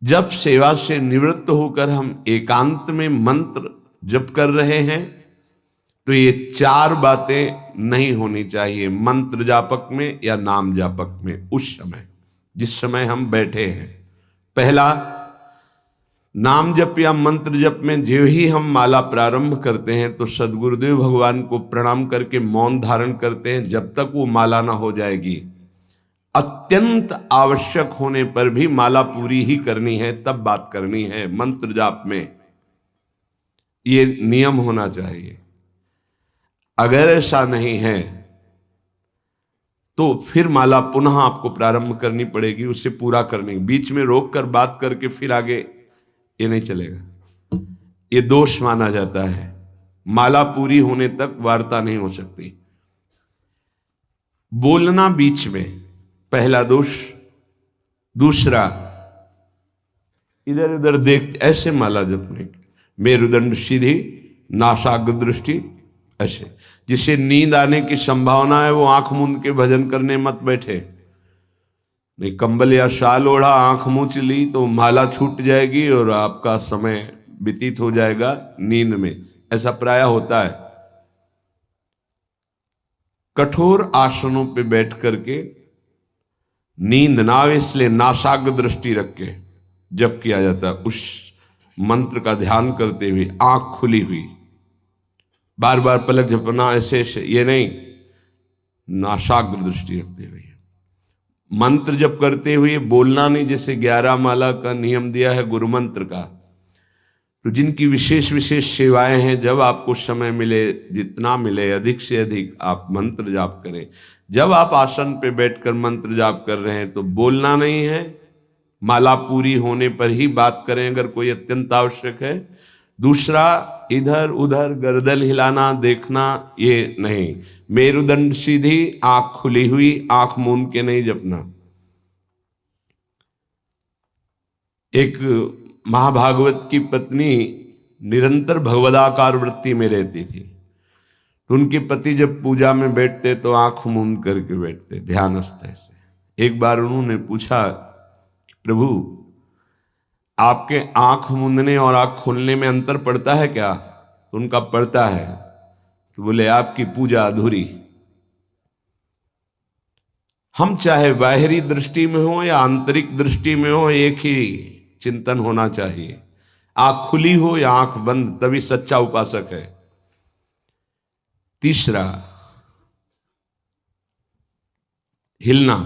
जब सेवा से निवृत्त होकर हम एकांत में मंत्र जप कर रहे हैं तो ये चार बातें नहीं होनी चाहिए मंत्र जापक में या नाम जापक में। उस समय जिस समय हम बैठे हैं, पहला, नाम जप या मंत्र जप में जो ही हम माला प्रारंभ करते हैं तो सद्गुरुदेव भगवान को प्रणाम करके मौन धारण करते हैं जब तक वो माला ना हो जाएगी। अत्यंत आवश्यक होने पर भी माला पूरी ही करनी है, तब बात करनी है मंत्र जाप में। ये नियम होना चाहिए। अगर ऐसा नहीं है तो फिर माला पुनः आपको प्रारंभ करनी पड़ेगी, उसे पूरा करने। बीच में रोक कर बात करके फिर आगे, ये नहीं चलेगा, ये दोष माना जाता है। माला पूरी होने तक वार्ता नहीं हो सकती। बोलना बीच में, पहला दोष। दूसरा, इधर उधर देख ऐसे माला जपने, मेरुदंड सीधी, नासाग्र दृष्टि ऐसे। जिसे नींद आने की संभावना है वो आंख मूंद के भजन करने मत बैठे। नहीं, कंबल या शाल ओढ़ा, आंख मूंछ ली तो माला छूट जाएगी और आपका समय व्यतीत हो जाएगा नींद में। ऐसा प्राय होता है। कठोर आसनों पे बैठ करके नींद ना आवे इसलिए नासाग्र दृष्टि रख के जप किया जाता है। उस मंत्र का ध्यान करते हुए आंख खुली हुई, बार बार पलक झपना ऐसे ये नहीं, नासाग्र दृष्टि रखते हुए मंत्र जप करते हुए बोलना नहीं। जैसे 11 माला का नियम दिया है गुरु मंत्र का, तो जिनकी विशेष विशेष सेवाएं हैं, जब आपको समय मिले, जितना मिले अधिक से अधिक आप मंत्र जाप करें। जब आप आसन पे बैठकर मंत्र जाप कर रहे हैं तो बोलना नहीं है, माला पूरी होने पर ही बात करें अगर कोई अत्यंत आवश्यक है। दूसरा, इधर उधर गर्दन हिलाना, देखना, ये नहीं। मेरुदंड सीधी, आंख खुली हुई, आंख मूंद के नहीं जपना। एक महाभागवत की पत्नी निरंतर भगवदाकार वृत्ति में रहती थी, तो उनके पति जब पूजा में बैठते तो आंख मूंद करके बैठते ध्यानस्थ से। एक बार उन्होंने पूछा, प्रभु आपके आंख मूंदने और आंख खोलने में अंतर पड़ता है क्या? तो उनका पड़ता है। तो बोले आपकी पूजा अधूरी। हम चाहे बाहरी दृष्टि में हो या आंतरिक दृष्टि में हो, एक ही चिंतन होना चाहिए। आंख खुली हो या आंख बंद, तभी सच्चा उपासक है। तीसरा, हिलना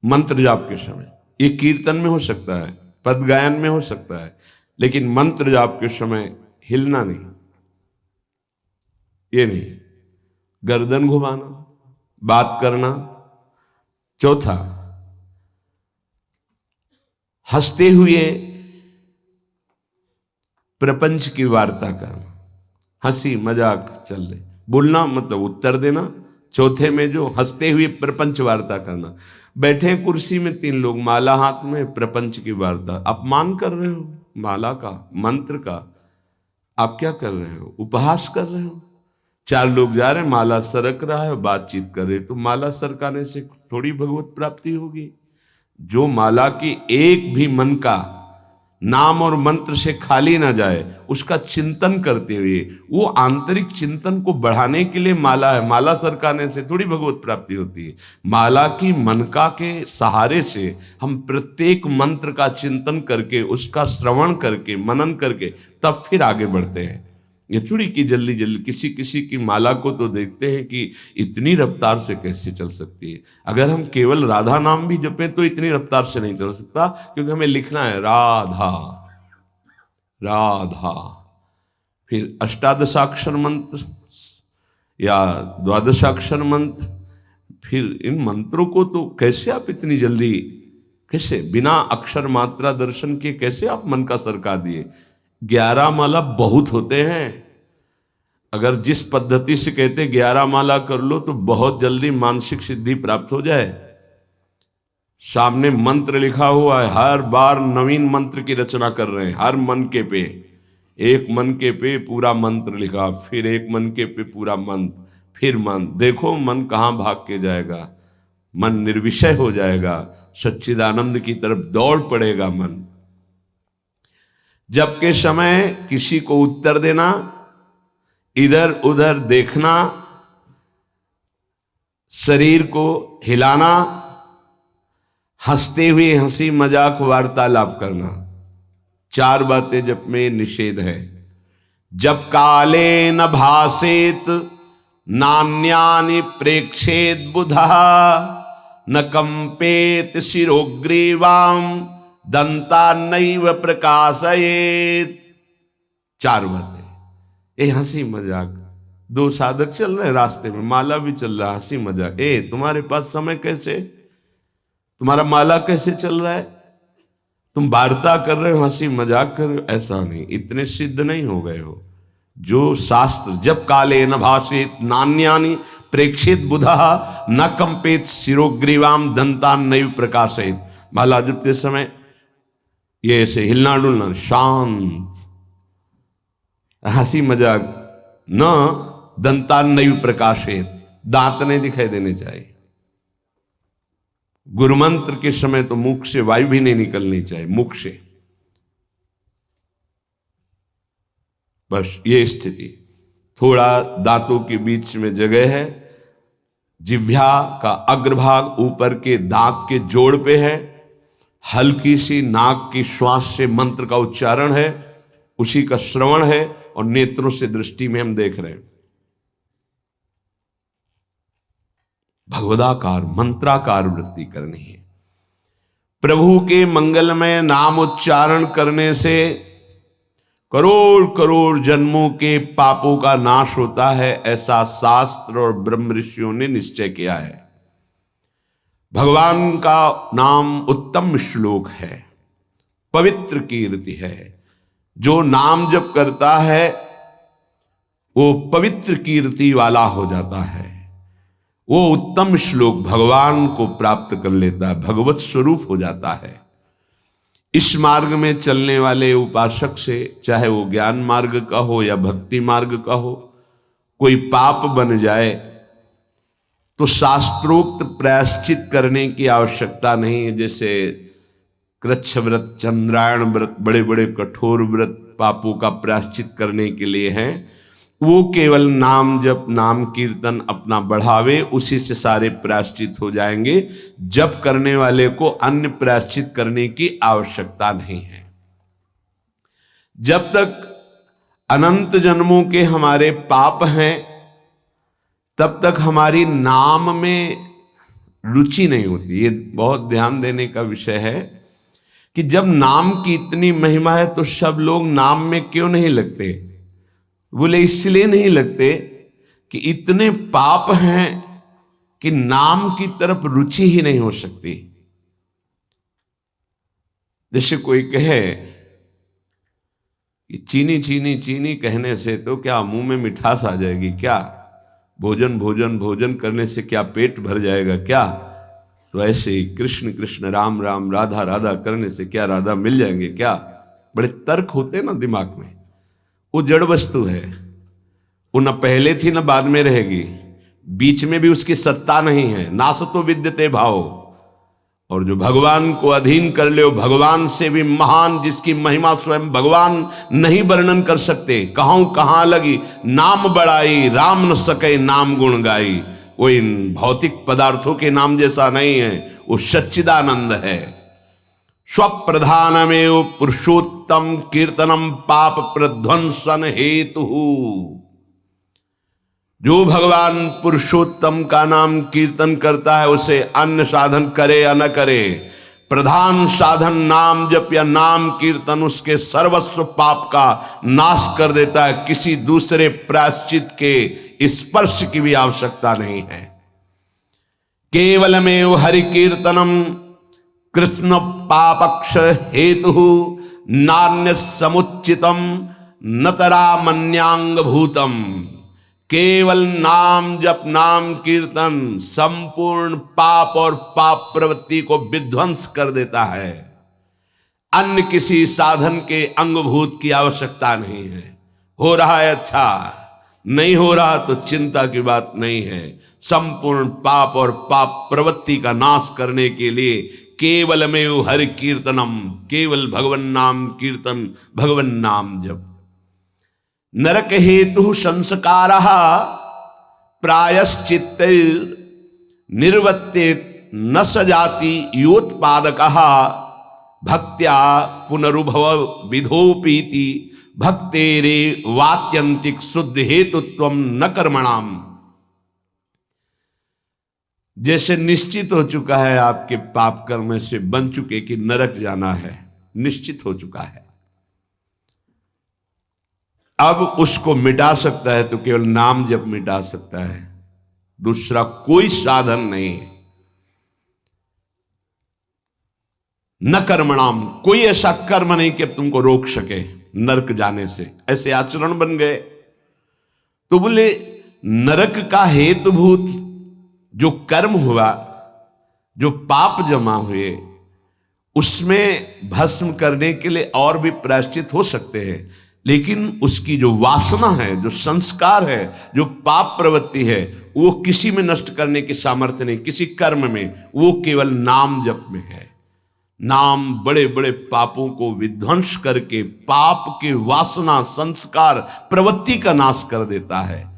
मंत्र जाप के समय। ये कीर्तन में हो सकता है, पद गायन में हो सकता है, लेकिन मंत्र जाप के समय हिलना नहीं, ये नहीं। गर्दन घुमाना, बात करना। चौथा, हंसते हुए प्रपंच की वार्ता करना, हंसी मजाक चल रही, बोलना मतलब उत्तर देना। चौथे में जो हंसते हुए प्रपंच वार्ता करना। बैठे कुर्सी में 3 लोग, माला हाथ में, प्रपंच की वार्ता। अपमान कर रहे हो माला का, मंत्र का। आप क्या कर रहे हो? उपहास कर रहे हो। 4 लोग जा रहे हैं, माला सरक रहा है, बातचीत कर रहे, तो माला सरकाने से थोड़ी भगवत प्राप्ति होगी। जो माला की एक भी मन का नाम और मंत्र से खाली ना जाए, उसका चिंतन करते हुए, वो आंतरिक चिंतन को बढ़ाने के लिए माला है। माला सरकाने से थोड़ी भगवत प्राप्ति होती है। माला की मनका के सहारे से हम प्रत्येक मंत्र का चिंतन करके, उसका श्रवण करके, मनन करके तब फिर आगे बढ़ते हैं। ये थोड़ी कि जल्दी जल्दी। किसी किसी की माला को तो देखते हैं कि इतनी रफ्तार से कैसे चल सकती है। अगर हम केवल राधा नाम भी जपें तो इतनी रफ्तार से नहीं चल सकता, क्योंकि हमें लिखना है राधा राधा। फिर अष्टादशाक्षर मंत्र या द्वादशाक्षर मंत्र, फिर इन मंत्रों को तो कैसे आप इतनी जल्दी, कैसे बिना अक्षर मात्रा दर्शन के कैसे आप मन का सरका दिए? 11 माला बहुत होते हैं। अगर जिस पद्धति से कहते 11 माला कर लो तो बहुत जल्दी मानसिक सिद्धि प्राप्त हो जाए। सामने मंत्र लिखा हुआ है, हर बार नवीन मंत्र की रचना कर रहे हैं। हर मन के पे, एक मन के पे पूरा मंत्र लिखा, फिर एक मन के पे पूरा मंत्र, फिर मन। देखो मन कहाँ भाग के जाएगा। मन निर्विषय हो जाएगा, सच्चिदानंद की तरफ दौड़ पड़ेगा मन। जब के समय किसी को उत्तर देना, इधर उधर देखना, शरीर को हिलाना, हंसते हुए हंसी मजाक वार्तालाप करना, 4 बातें जब में निषेध है। जब काले न भासेत नान्यानि प्रेक्षेत बुधा न कंपेत शिरोग्रीवाम दंता नैव प्रकाशयेत। 4 बातें। ये हंसी मजाक, 2 साधक चल रहे हैं रास्ते में, माला भी चल रहा है, हंसी मजाक। तुम्हारे पास समय कैसे, तुम्हारा माला कैसे चल रहा है, तुम वार्ता कर रहे हो, हंसी मजाक कर रहे हो, ऐसा नहीं, इतने सिद्ध नहीं हो गए हो। जो शास्त्र जब काले न भाषेत नान्यानि प्रेक्षित बुधा न कंपेत शिरोग्रीवाम दंतान नैव प्रकाशयेत। माला जपते समय ये ऐसे हिलना डुलना, शांत, हंसी मजाक, न दंतान नैव प्रकाशयेत, दांत नहीं दिखाई देने चाहिए। गुरु मंत्र के समय तो मुख से वायु भी नहीं निकलनी चाहिए, मुख से। बस ये स्थिति, थोड़ा दांतों के बीच में जगह है, जिह्वा का अग्रभाग ऊपर के दांत के जोड़ पे है, हल्की सी नाक की श्वास से मंत्र का उच्चारण है, उसी का श्रवण है, और नेत्रों से दृष्टि में हम देख रहे हैं। भगवदाकार मंत्राकार वृत्ति करनी है। प्रभु के मंगलमय नाम उच्चारण करने से करोड़ करोड़ जन्मों के पापों का नाश होता है, ऐसा शास्त्र और ब्रह्म ऋषियों ने निश्चय किया है। भगवान का नाम उत्तम श्लोक है, पवित्र कीर्ति है। जो नाम जप करता है वो पवित्र कीर्ति वाला हो जाता है, वो उत्तम श्लोक भगवान को प्राप्त कर लेता है, भगवत स्वरूप हो जाता है। इस मार्ग में चलने वाले उपासक से, चाहे वो ज्ञान मार्ग का हो या भक्ति मार्ग का हो, कोई पाप बन जाए तो शास्त्रोक्त प्रायश्चित करने की आवश्यकता नहीं है। जैसे कृच्छ व्रत, चंद्रायण व्रत, बड़े बड़े कठोर व्रत पापों का प्रायश्चित करने के लिए हैं, वो केवल नाम जप, नाम कीर्तन अपना बढ़ावे, उसी से सारे प्रायश्चित हो जाएंगे। जप करने वाले को अन्य प्रायश्चित करने की आवश्यकता नहीं है। जब तक अनंत जन्मों के हमारे पाप हैं, तब तक हमारी नाम में रुचि नहीं होती। ये बहुत ध्यान देने का विषय है कि जब नाम की इतनी महिमा है तो सब लोग नाम में क्यों नहीं लगते? बोले इसलिए नहीं लगते कि इतने पाप हैं कि नाम की तरफ रुचि ही नहीं हो सकती। जैसे कोई कहे कि चीनी चीनी चीनी कहने से तो क्या मुंह में मिठास आ जाएगी क्या? भोजन भोजन भोजन करने से क्या पेट भर जाएगा क्या? तो ऐसे ही कृष्ण कृष्ण राम राम राधा राधा करने से क्या राधा मिल जाएंगे क्या? बड़े तर्क होते हैं ना दिमाग में। वो जड़ वस्तु है, वो न पहले थी न बाद में रहेगी, बीच में भी उसकी सत्ता नहीं है। नासतो विद्यते भाव। और जो भगवान को अधीन कर ले, भगवान से भी महान, जिसकी महिमा स्वयं भगवान नहीं वर्णन कर सकते। कहूं कहां लगी नाम बड़ाई, राम न सके नाम गुण गाई। वो इन भौतिक पदार्थों के नाम जैसा नहीं है, वो सच्चिदानंद है। स्वप्रधानमेव पुरुषोत्तम कीर्तनम पाप प्रध्वंसन हेतु। जो भगवान पुरुषोत्तम का नाम कीर्तन करता है, उसे अन्य साधन करे या न करे, प्रधान साधन नाम जप या नाम कीर्तन उसके सर्वस्व पाप का नाश कर देता है। किसी दूसरे प्रायश्चित के स्पर्श की भी आवश्यकता नहीं है। केवलमेव हरि कीर्तनम कृष्ण पापक्ष हेतु नान्य समुचितम नतरा मन्यांग भूतम। केवल नाम जप नाम कीर्तन संपूर्ण पाप और पाप प्रवृत्ति को विध्वंस कर देता है। अन्य किसी साधन के अंगभूत की आवश्यकता नहीं है। हो रहा है अच्छा, नहीं हो रहा तो चिंता की बात नहीं है। संपूर्ण पाप और पाप प्रवृत्ति का नाश करने के लिए केवलमेव हरि कीर्तनम, केवल भगवन नाम कीर्तन, भगवन नाम जप। नरक हेतु संस्कारः प्रायश्चित्त निर्वत्ते न सजाति योत्पादकः भक्त्या पुनरुभव विधोपीति भक्तेरे वात्यंतिक शुद्ध हेतुत्वम न कर्मणाम। जैसे निश्चित हो चुका है आपके पाप कर्म से बन चुके कि नरक जाना है, निश्चित हो चुका है, अब उसको मिटा सकता है तो केवल नाम जप मिटा सकता है, दूसरा कोई साधन नहीं। न कर्मणाम, कोई ऐसा कर्म नहीं कि तुमको रोक सके नरक जाने से, ऐसे आचरण बन गए। तो बोले नरक का हेतुभूत जो कर्म हुआ, जो पाप जमा हुए, उसमें भस्म करने के लिए और भी प्रायश्चित हो सकते हैं, लेकिन उसकी जो वासना है, जो संस्कार है, जो पाप प्रवृत्ति है, वो किसी में नष्ट करने की सामर्थ्य नहीं, किसी कर्म में, वो केवल नाम जप में है। नाम बड़े बड़े पापों को विध्वंस करके पाप के वासना, संस्कार, प्रवृत्ति का नाश कर देता है।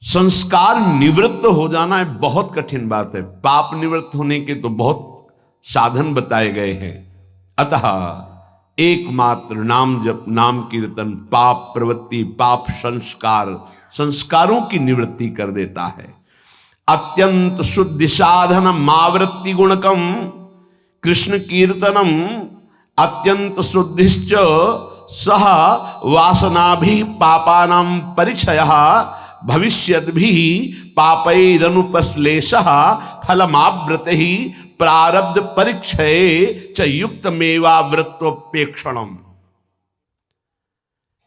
संस्कार निवृत्त हो जाना है बहुत कठिन बात है, पाप निवृत्त होने के तो बहुत साधन बताए गए हैं। अतः एकमात्र नाम जप, नाम कीर्तन पाप प्रवृत्ति, पाप संस्कार, संस्कारों की निवृत्ति कर देता है। अत्यंत शुद्धि साधन मावृत्ति गुणकम कृष्ण कीर्तनम अत्यंत शुद्धिश्च सह वासनाभि पापानां परिचयः भविष्यद्भि पापैरनुपश्लेषः फलमावृतिः प्रारब्ध परिक्षये च युक्तमेवावृत्तोपेक्षणम्।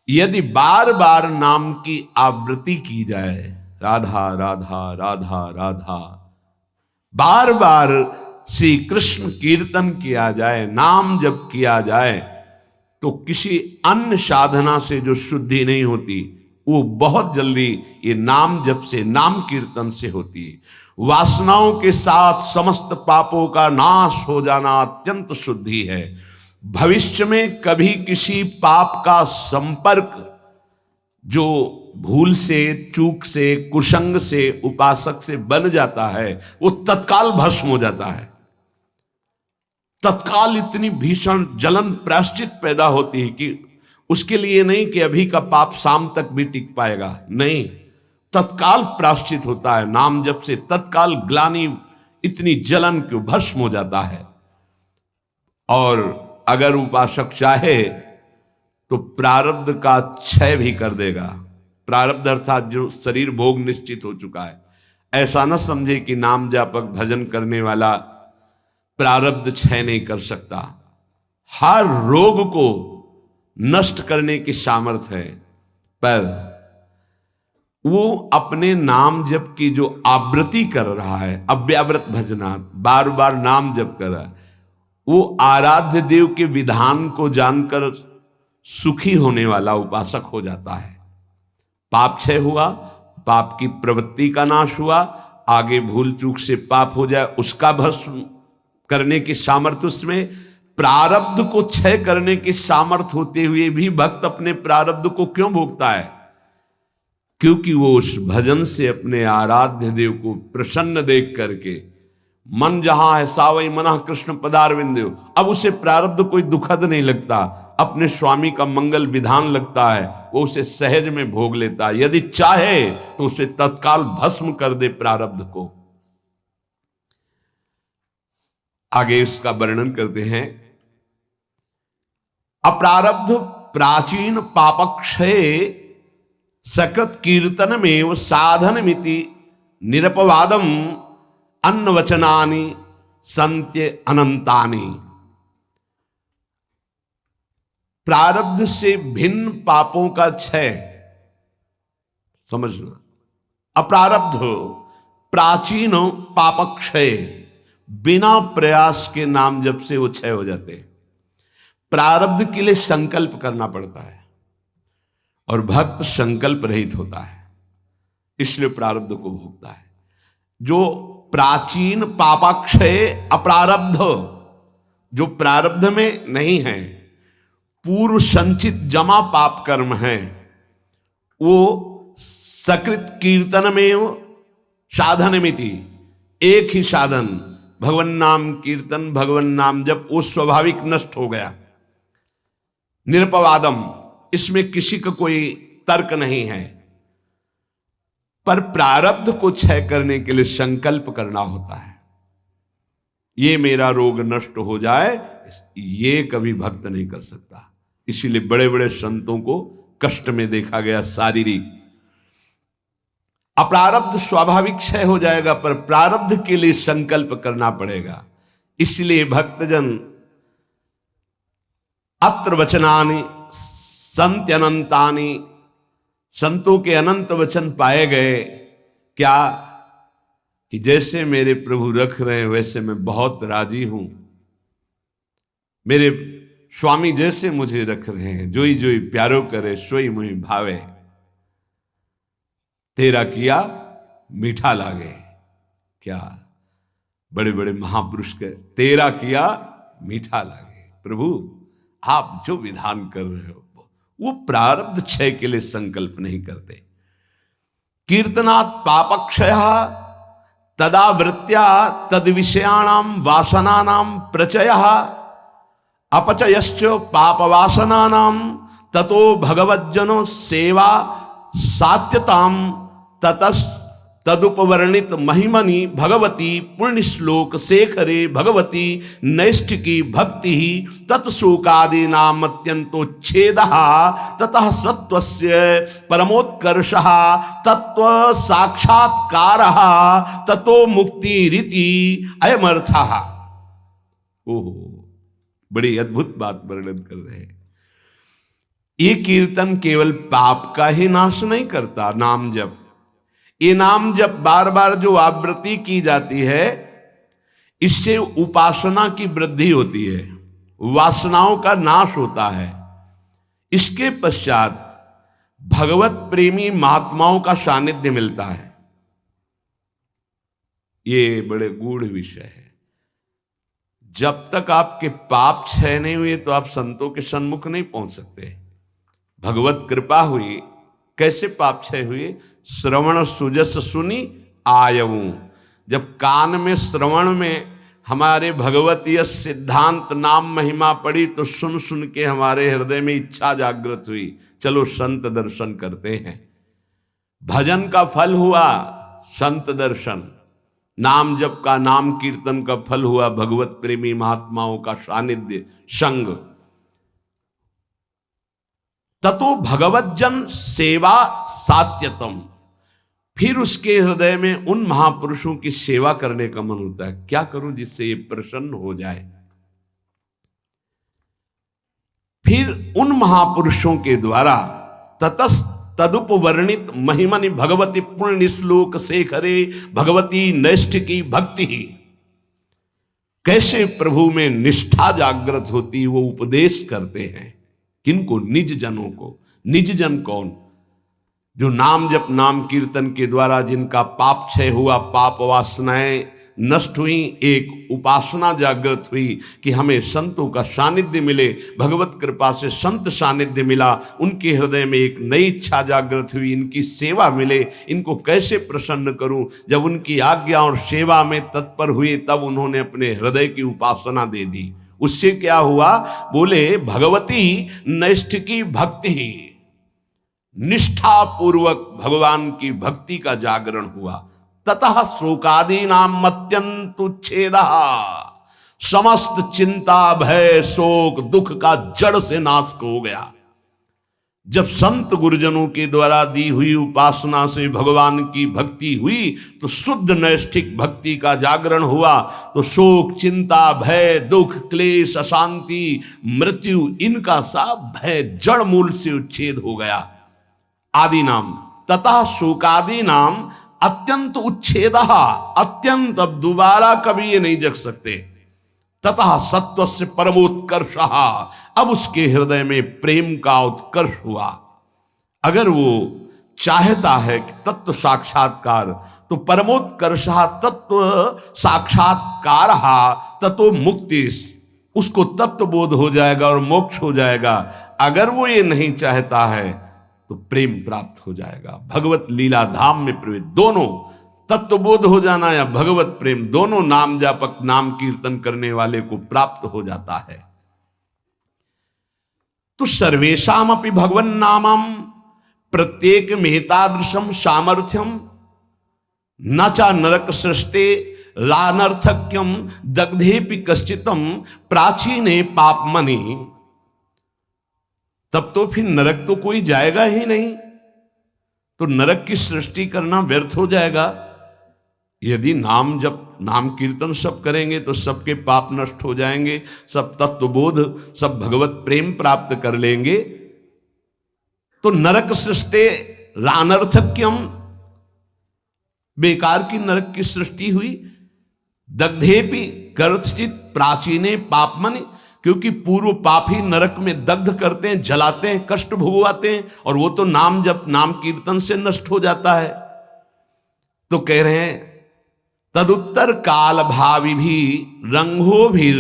यदि बार बार नाम की आवृत्ति की जाए, राधा राधा राधा राधा, बार बार श्री कृष्ण कीर्तन किया जाए, नाम जप किया जाए, तो किसी अन्य साधना से जो शुद्धि नहीं होती वो बहुत जल्दी ये नाम जप से, नाम कीर्तन से होती है। वासनाओं के साथ समस्त पापों का नाश हो जाना अत्यंत शुद्धि है। भविष्य में कभी किसी पाप का संपर्क जो भूल से, चूक से, कुसंग से उपासक से बन जाता है, वो तत्काल भस्म हो जाता है। तत्काल इतनी भीषण जलन प्रायश्चित पैदा होती है कि उसके लिए नहीं कि अभी का पाप शाम तक भी टिक पाएगा, नहीं, तत्काल प्रायश्चित होता है। नाम जप से तत्काल ग्लानि, इतनी जलन क्यों, भस्म हो जाता है। और अगर उपासक चाहे तो प्रारब्ध का क्षय भी कर देगा। प्रारब्ध अर्थात जो शरीर भोग निश्चित हो चुका है, ऐसा न समझे कि नाम जापक भजन करने वाला प्रारब्ध क्षय नहीं कर सकता। हर रोग को नष्ट करने की सामर्थ्य है, पर वो अपने नाम जप की जो आवृत्ति कर रहा है, अव्यावृत भजनात्, बार बार नाम जप कर रहा है, वो आराध्य देव के विधान को जानकर सुखी होने वाला उपासक हो जाता है। पाप क्षय हुआ, पाप की प्रवृत्ति का नाश हुआ, आगे भूल चूक से पाप हो जाए उसका भस्म करने की सामर्थ्य उसमें, प्रारब्ध को क्षय करने की सामर्थ्य होते हुए भी भक्त अपने प्रारब्ध को क्यों भोगता है? क्योंकि वो उस भजन से अपने आराध्य देव को प्रसन्न देख करके, मन जहां है सावई मना कृष्ण पदारविंदेव, अब उसे प्रारब्ध कोई दुखद नहीं लगता, अपने स्वामी का मंगल विधान लगता है, वो उसे सहज में भोग लेता है। यदि चाहे तो उसे तत्काल भस्म कर दे प्रारब्ध को। आगे इसका वर्णन करते हैं। अप्रारब्ध प्राचीन पापक्षय सकृत कीर्तनमेव साधनमिति निरपवादम अन्नवचनानि संत्य अनंतानि। प्रारब्ध से भिन्न पापों का क्षय समझना। अप्रारब्ध प्राचीन पापक्षय, बिना प्रयास के नाम जप से वो क्षय हो जाते हैं। प्रारब्ध के लिए संकल्प करना पड़ता है और भक्त संकल्प रहित होता है, इसलिए प्रारब्ध को भोगता है। जो प्राचीन पापाक्षय अप्रारब्ध, जो प्रारब्ध में नहीं है, पूर्व संचित जमा पाप कर्म है, वो सकृत कीर्तन में साधनमिति, एक ही साधन भगवन नाम कीर्तन, भगवन नाम जप, वो स्वाभाविक नष्ट हो गया। निरपवादम, इसमें किसी का कोई तर्क नहीं है। पर प्रारब्ध को क्षय करने के लिए संकल्प करना होता है। ये मेरा रोग नष्ट हो जाए, ये कभी भक्त नहीं कर सकता। इसीलिए बड़े बड़े संतों को कष्ट में देखा गया, शारीरिक। अप्रारब्ध स्वाभाविक क्षय हो जाएगा, पर प्रारब्ध के लिए संकल्प करना पड़ेगा। इसलिए भक्तजन अत्र वचनानि संत्यनंतानि, संतों के अनंत वचन पाए गए। क्या कि जैसे मेरे प्रभु रख रहे हैं वैसे मैं बहुत राजी हूं। मेरे स्वामी जैसे मुझे रख रहे हैं, जोई जोई प्यारो करे सोई मुहि भावे, तेरा किया मीठा लागे। क्या बड़े बड़े महापुरुष के तेरा किया मीठा लागे। प्रभु आप जो विधान कर रहे हो वो प्रारब्ध क्षय के लिए संकल्प नहीं करते। कीर्तनात् पापक्षय तदा वृत्त्या तद विषयाणाम वासनानाम प्रचय अपचयश्च पापवासनानाम ततो भगवज्जनो सेवा सात्यताम तदुपवर्णित महिमनि भगवती पुण्य श्लोक शेखरे भगवती नैष्ठिकी भक्ति तत्शोकादि नाम अत्यंतोच्छेद ततः सत्वस्य परमोत्कर्षः तत्व साक्षात्कार ततो मुक्ति रीति अयमर्थः। ओहो, बड़ी अद्भुत बात वर्णन कर रहे हैं। ये कीर्तन केवल पाप का ही नाश नहीं करता, नाम जप, ये नाम जप बार बार जो आवृत्ति की जाती है, इससे उपासना की वृद्धि होती है, वासनाओं का नाश होता है। इसके पश्चात भगवत प्रेमी महात्माओं का सानिध्य मिलता है। ये बड़े गूढ़ विषय है। जब तक आपके पाप क्षय नहीं हुए तो आप संतों के सन्मुख नहीं पहुंच सकते। भगवत कृपा हुई, कैसे पाप क्षय हुए? श्रवण सुजस सुनी आयऊ, जब कान में श्रवण में हमारे भगवतीय सिद्धांत नाम महिमा पड़ी तो सुन सुन के हमारे हृदय में इच्छा जागृत हुई, चलो संत दर्शन करते हैं। भजन का फल हुआ संत दर्शन, नाम जप का, नाम कीर्तन का फल हुआ भगवत प्रेमी महात्माओं का सानिध्य संग। ततो भगवज्जन सेवा सात्यतम, फिर उसके हृदय में उन महापुरुषों की सेवा करने का मन होता है। क्या करूं जिससे ये प्रसन्न हो जाए? फिर उन महापुरुषों के द्वारा ततस तदुपवर्णित महिमनि भगवती पुण्य श्लोक शेखरे भगवती नैष्ठिकी भक्ति, कैसे प्रभु में निष्ठा जागृत होती वो उपदेश करते हैं। किनको? निज जनों को। निज जन कौन? जो नाम जप नाम कीर्तन के द्वारा जिनका पाप क्षय हुआ, पाप वासनाएं नष्ट हुई, एक उपासना जागृत हुई कि हमें संतों का सानिध्य मिले, भगवत कृपा से संत सानिध्य मिला, उनके हृदय में एक नई इच्छा जागृत हुई, इनकी सेवा मिले, इनको कैसे प्रसन्न करूं। जब उनकी आज्ञा और सेवा में तत्पर हुए तब उन्होंने अपने हृदय की उपासना दे दी। उससे क्या हुआ? बोले भगवती नैष्ठिकी भक्ति, निष्ठा पूर्वक भगवान की भक्ति का जागरण हुआ। ततः शोकादि नाम अत्यंत उच्छेद, समस्त चिंता भय शोक दुख का जड़ से नाश हो गया। जब संत गुरुजनों के द्वारा दी हुई उपासना से भगवान की भक्ति हुई तो शुद्ध नैष्ठिक भक्ति का जागरण हुआ, तो शोक चिंता भय दुख क्लेश अशांति मृत्यु इनका सब भय जड़ मूल से उच्छेद हो गया। आदि नाम तथा शोकादि नाम अत्यंत उच्छेद, अत्यंत, अब दोबारा कभी ये नहीं जग सकते। तथा सत्व से परमोत्कर्ष, अब उसके हृदय में प्रेम का उत्कर्ष हुआ। अगर वो चाहता है कि तत्व साक्षात्कार तो परमोत्कर्षः तत्व साक्षात्कार ततो मुक्ति, उसको तत्व बोध हो जाएगा और मोक्ष हो जाएगा। अगर वो ये नहीं चाहता है तो प्रेम प्राप्त हो जाएगा, भगवत लीला धाम में प्रवेश। दोनों तत्व बोध हो जाना या भगवत प्रेम, दोनों नाम जापक नाम कीर्तन करने वाले को प्राप्त हो जाता है। तो सर्वेशाम अपि भगवन नामम प्रत्येक मेहतादृशम सामर्थ्यम न चा नरक सृष्टे लानर्थक्यम दग्धेपि कश्चितम प्राचीने पापमनि। तब तो फिर नरक तो कोई जाएगा ही नहीं, तो नरक की सृष्टि करना व्यर्थ हो जाएगा। यदि नाम जब नाम कीर्तन सब करेंगे तो सबके पाप नष्ट हो जाएंगे, सब तत्वबोध, सब भगवत प्रेम प्राप्त कर लेंगे। तो नरक सृष्टि लानर्थक्यम, बेकार की नरक की सृष्टि हुई। दग्धेपि कर्तचित प्राचीने पापमनि, क्योंकि पूर्व पापी नरक में दग्ध करते हैं, जलाते हैं, कष्ट भोगवाते हैं, और वो तो नाम जब नाम कीर्तन से नष्ट हो जाता है। तो कह रहे हैं तदुत्तर काल भावी भी रंगो भी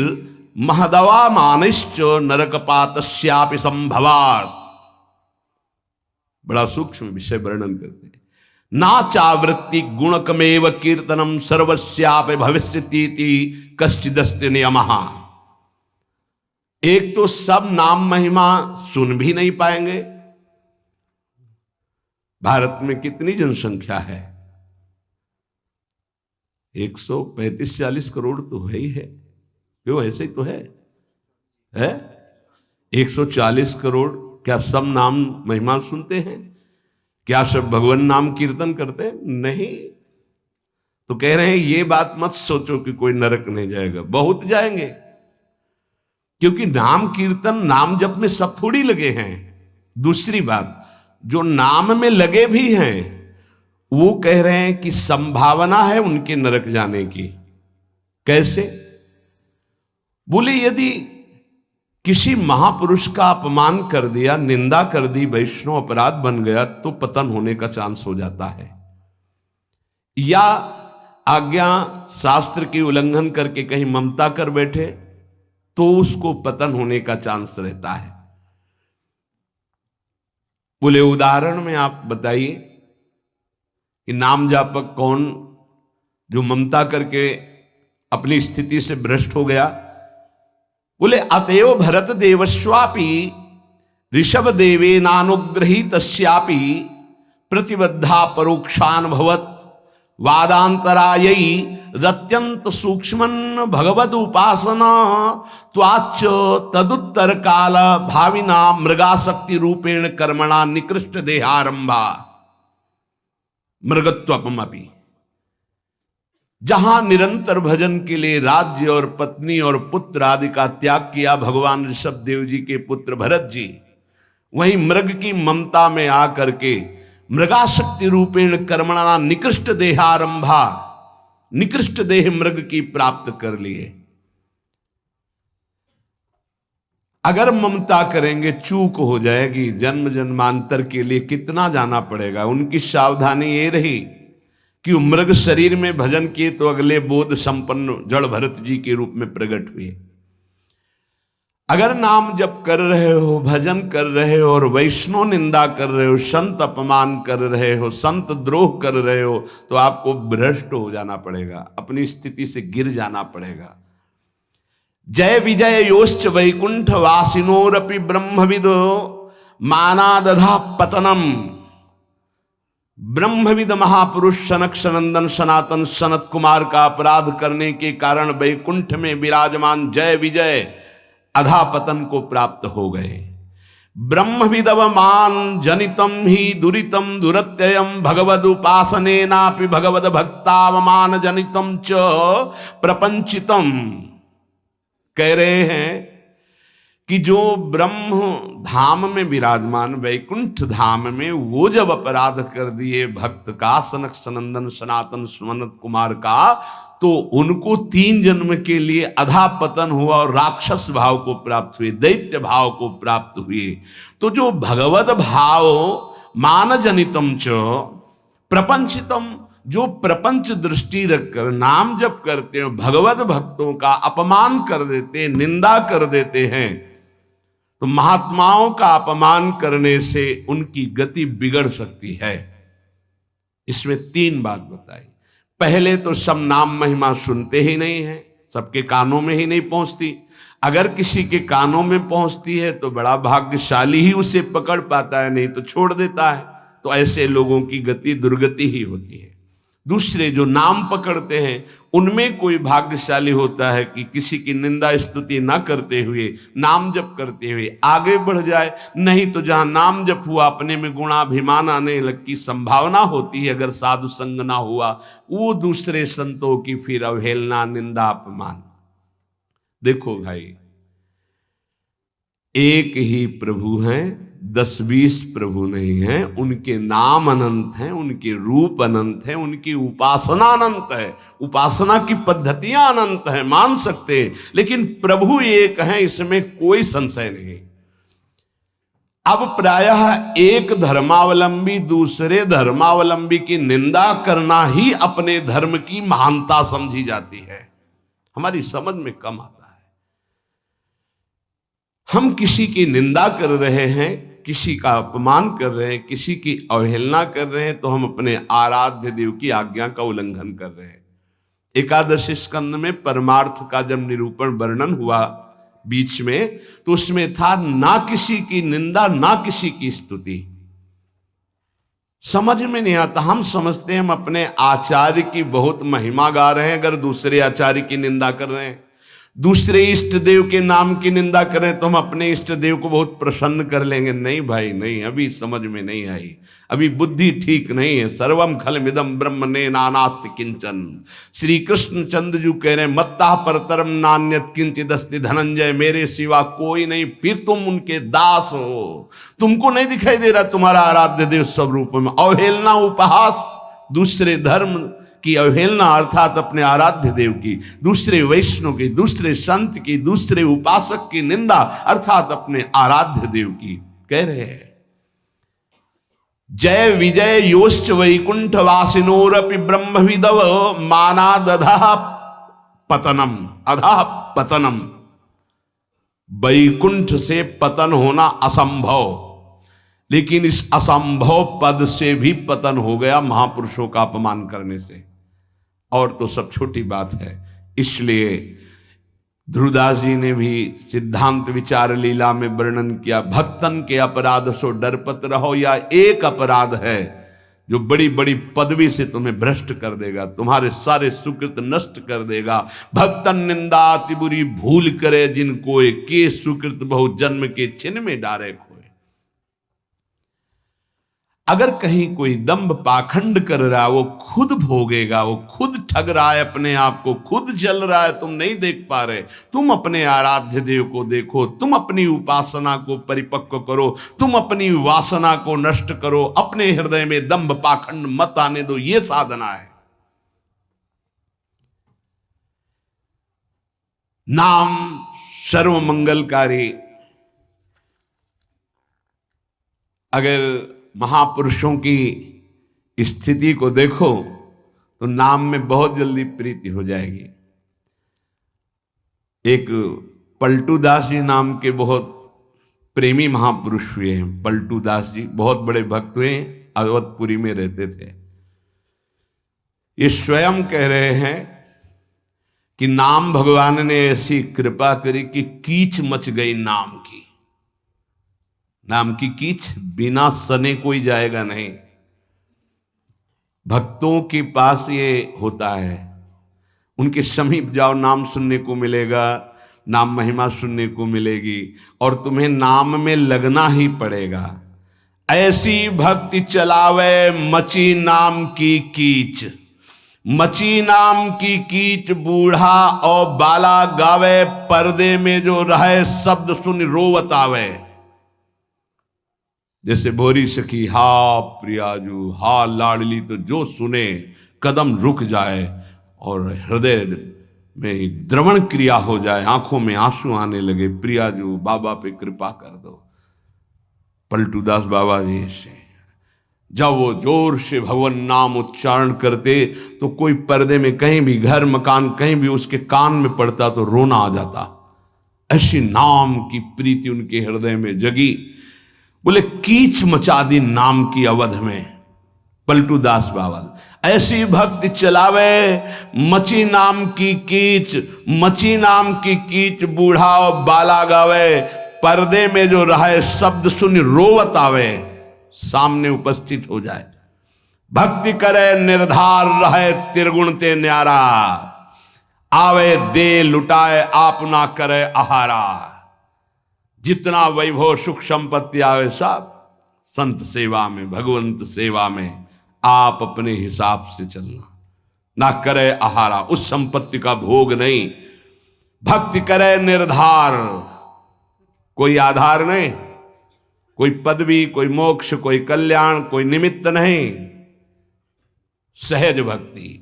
महदवा मानिश्च नरकपातस्यापि संभवात्। बड़ा सूक्ष्म विषय वर्णन करते हैं। ना चावृत्ति गुणकमेव कीर्तनम सर्वस्यापि भविष्यतीति कश्चिदस्ति नियमः। एक तो सब नाम महिमा सुन भी नहीं पाएंगे। भारत में कितनी जनसंख्या है? 135-40 करोड़ तो है ही है। क्यों, ऐसे ही तो है 140 करोड़। क्या सब नाम महिमा सुनते हैं? क्या सब भगवान नाम कीर्तन करते हैं? नहीं। तो कह रहे हैं ये बात मत सोचो कि कोई नरक नहीं जाएगा, बहुत जाएंगे। क्योंकि नाम कीर्तन नाम जप में सब थोड़ी लगे हैं। दूसरी बात, जो नाम में लगे भी हैं वो कह रहे हैं कि संभावना है उनके नरक जाने की। कैसे? बोले यदि किसी महापुरुष का अपमान कर दिया, निंदा कर दी, वैष्णव अपराध बन गया, तो पतन होने का चांस हो जाता है। या आज्ञा शास्त्र की उल्लंघन करके कहीं ममता कर बैठे तो उसको पतन होने का चांस रहता है। बोले उदाहरण में आप बताइए कि नाम जापक कौन जो ममता करके अपनी स्थिति से भ्रष्ट हो गया? बोले अतएव भरत देवस्वापि ऋषभ देवे नानुग्रहीतस्यापि प्रतिबद्धा परोक्षानुभवत् वादांतरायै रत्यंत सूक्ष्मन् भगवद उपासना त्वाच्च तदुत्तर काल भाविना मृगाशक्ति रूपेण कर्मणा निकृष्ट देहारंभा मृगत्वपमपि। जहां निरंतर भजन के लिए राज्य और पत्नी और पुत्र आदि का त्याग किया भगवान ऋषभ देव जी के पुत्र भरत जी, वहीं मृग की ममता में आकर के मृगाशक्ति रूपेण कर्मणा निकृष्ट देहारंभा, निकृष्ट देह मृग की प्राप्त कर लिए। अगर ममता करेंगे चूक हो जाएगी, जन्म जन्मांतर के लिए कितना जाना पड़ेगा। उनकी सावधानी ये रही कि मृग शरीर में भजन किए तो अगले बोध संपन्न जड़ भरत जी के रूप में प्रकट हुए। अगर नाम जप कर रहे हो, भजन कर रहे हो और वैष्णव निंदा कर रहे हो, संत अपमान कर रहे हो, संत द्रोह कर रहे हो, तो आपको भ्रष्ट हो जाना पड़ेगा, अपनी स्थिति से गिर जाना पड़ेगा। जय विजय योश्च वैकुंठ वासिनोरपि ब्रह्मविदो मानादधा पतनम। ब्रह्मविद महापुरुष सनक सनंदन सनातन सनत कुमार का अपराध करने के कारण वैकुंठ में विराजमान जय विजय अधापतन को प्राप्त हो गए। ब्रह्मविदवमान जनितम ही दुरितम दुरत्ययम भगवद उपासनेनापि भगवद भक्तावमान जनितम च प्रपंचितम। कह रहे हैं कि जो ब्रह्म धाम में विराजमान वैकुंठ धाम में वो जब अपराध कर दिए भक्त का, सनक सनंदन सनातन सनत कुमार का, तो उनको 3 जन्म के लिए अधापतन हुआ और राक्षस भाव को प्राप्त हुए, दैत्य भाव को प्राप्त हुए। तो जो भगवद भाव मान जनितम च प्रपंचितम, जो प्रपंच दृष्टि रखकर नाम जप करते हैं, भगवत भक्तों का अपमान कर देते हैं, निंदा कर देते हैं, तो महात्माओं का अपमान करने से उनकी गति बिगड़ सकती है। इसमें 3 बात बताई। पहले तो सब नाम महिमा सुनते ही नहीं है, सबके कानों में ही नहीं पहुंचती। अगर किसी के कानों में पहुंचती है तो बड़ा भाग्यशाली ही उसे पकड़ पाता है, नहीं तो छोड़ देता है। तो ऐसे लोगों की गति दुर्गति ही होती है। दूसरे जो नाम पकड़ते हैं उनमें कोई भाग्यशाली होता है कि किसी की निंदा स्तुति ना करते हुए, नाम जप करते हुए आगे बढ़ जाए। नहीं तो जहां नाम जप हुआ अपने में गुणाभिमान आने की संभावना होती है, अगर साधु संग ना हुआ, वो दूसरे संतों की फिर अवहेलना, निंदा, अपमान। देखो भाई, एक ही प्रभु हैं, 10-20 प्रभु नहीं हैं। उनके नाम अनंत हैं, उनके रूप अनंत हैं, उनकी उपासना अनंत है, उपासना की पद्धतियां अनंत हैं, मान सकते हैं। लेकिन प्रभु एक हैं, इसमें कोई संशय नहीं। अब प्रायः एक धर्मावलंबी दूसरे धर्मावलंबी की निंदा करना ही अपने धर्म की महानता समझी जाती है। हमारी समझ में कम आता है। हम किसी की निंदा कर रहे हैं, किसी का अपमान कर रहे हैं, किसी की अवहेलना कर रहे हैं, तो हम अपने आराध्य देव की आज्ञा का उल्लंघन कर रहे हैं। एकादश स्कंद में परमार्थ का जब निरूपण वर्णन हुआ बीच में, तो उसमें था ना किसी की निंदा, ना किसी की स्तुति। समझ में नहीं आता। हम समझते हैं हम अपने आचार्य की बहुत महिमा गा रहे हैं, अगर दूसरे आचार्य की निंदा कर रहे हैं, दूसरे इष्ट देव के नाम की निंदा करें, तो हम अपने इष्ट देव को बहुत प्रसन्न कर लेंगे। नहीं भाई नहीं, अभी समझ में नहीं आई, अभी बुद्धि ठीक नहीं है। सर्वम खलमिदं ब्रह्म ने नानास्ति किंचन। श्री कृष्ण चंद्र जी कह रहे हैं, मत्ता परतरम नान्यत किंचित अस्ति धनंजय, मेरे सिवा कोई नहीं। फिर तुम उनके दास हो, तुमको नहीं दिखाई दे रहा तुम्हारा आराध्य देव स्वरूप में। अवहेलना, उपहास, दूसरे धर्म की अवहेलना अर्थात अपने आराध्य देव की, दूसरे वैष्णव की, दूसरे संत की, दूसरे उपासक की निंदा अर्थात अपने आराध्य देव की। कह रहे हैं, जय विजय योश्च वैकुंठ वासिनोरपि ब्रह्मविदव मानादधः पतनम, अधः पतनम। वैकुंठ से पतन होना असंभव, लेकिन इस असंभव पद से भी पतन हो गया महापुरुषों का अपमान करने से। और तो सब छोटी बात है। इसलिए ध्रुवदास जी ने भी सिद्धांत विचार लीला में वर्णन किया, भक्तन के अपराध सो डरपत रहो। या एक अपराध है जो बड़ी बड़ी पदवी से तुम्हें भ्रष्ट कर देगा, तुम्हारे सारे सुकृत नष्ट कर देगा। भक्तन निंदा अति बुरी भूल करे, जिनको के सुकृत बहु जन्म के छिन में डारे खोए। अगर कहीं कोई दंभ पाखंड कर रहा है, वो खुद भोगेगा, वो खुद ठग रहा है अपने आप को, खुद जल रहा है, तुम नहीं देख पा रहे। तुम अपने आराध्य देव को देखो, तुम अपनी उपासना को परिपक्व करो, तुम अपनी वासना को नष्ट करो, अपने हृदय में दंभ पाखंड मत आने दो। ये साधना है। नाम सर्व मंगलकारी। अगर महापुरुषों की स्थिति को देखो तो नाम में बहुत जल्दी प्रीति हो जाएगी। एक पलटू दास जी नाम के बहुत प्रेमी महापुरुष हुए हैं। पलटू दास जी बहुत बड़े भक्त हुए हैं, अवधपुरी में रहते थे। ये स्वयं कह रहे हैं कि नाम भगवान ने ऐसी कृपा करी कि कीच मच गई नाम की। नाम की कीच बिना सने कोई जाएगा नहीं। भक्तों के पास ये होता है, उनके समीप जाओ, नाम सुनने को मिलेगा, नाम महिमा सुनने को मिलेगी, और तुम्हें नाम में लगना ही पड़ेगा। ऐसी भक्ति चलावे मची नाम की कीच, मची नाम की कीच बूढ़ा और बाला गावे, पर्दे में जो रहे शब्द सुन रोवत आवे। जैसे भोरी सखी हा प्रियाजू हा लाडली, तो जो सुने कदम रुक जाए और हृदय में द्रवण क्रिया हो जाए, आंखों में आंसू आने लगे। प्रियाजू बाबा पे कृपा कर दो। पलटूदास बाबा जी से जब वो जोर से भगवान नाम उच्चारण करते तो कोई पर्दे में कहीं भी, घर मकान कहीं भी उसके कान में पड़ता तो रोना आ जाता। ऐसी नाम की प्रीति उनके हृदय में जगी। बोले कीच मचा दी नाम की अवध में, पलटू दास बाबा ऐसी भक्ति चलावे, मची नाम की कीच, मची नाम की कीच बूढ़ा और बाला गावे, पर्दे में जो रहे शब्द सुन रोवत आवे, सामने उपस्थित हो जाए। भक्ति करे निर्धार रहे त्रिगुण ते न्यारा, आवे दे लुटाए आप ना करे आहारा। जितना वैभव सुख संपत्ति आवे सब संत सेवा में, भगवंत सेवा में आप अपने हिसाब से चलना, ना करे आहारा, उस संपत्ति का भोग नहीं। भक्ति करे निर्धार, कोई आधार नहीं, कोई पदवी, कोई मोक्ष, कोई कल्याण, कोई निमित्त नहीं। सहज भक्ति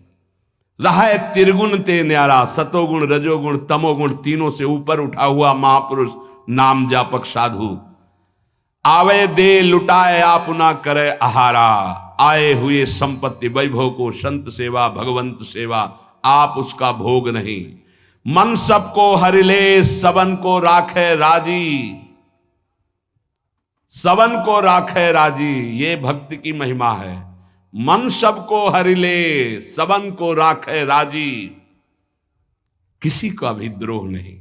रहे त्रिगुण ते न्यारा, सतोगुण रजोगुण तमोगुण तीनों से ऊपर उठा हुआ महापुरुष नाम जापक साधु। आवे दे लुटाए आप ना करे आहारा, आए हुए संपत्ति वैभव को संत सेवा भगवंत सेवा आप उसका भोग नहीं। मन सबको हरिले सबन को राखे राजी, सबन को राखे राजी, ये भक्ति की महिमा है। मन सबको हरिले सबन को राखे राजी, किसी का भी द्रोह नहीं।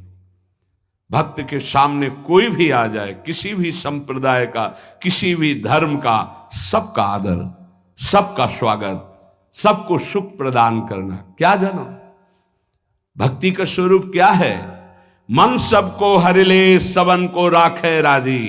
भक्त के सामने कोई भी आ जाए, किसी भी संप्रदाय का, किसी भी धर्म का, सबका आदर, सबका स्वागत, सबको सुख प्रदान करना। क्या जानो भक्ति का स्वरूप क्या है? मन सबको हरिले सबन को राखे राजी,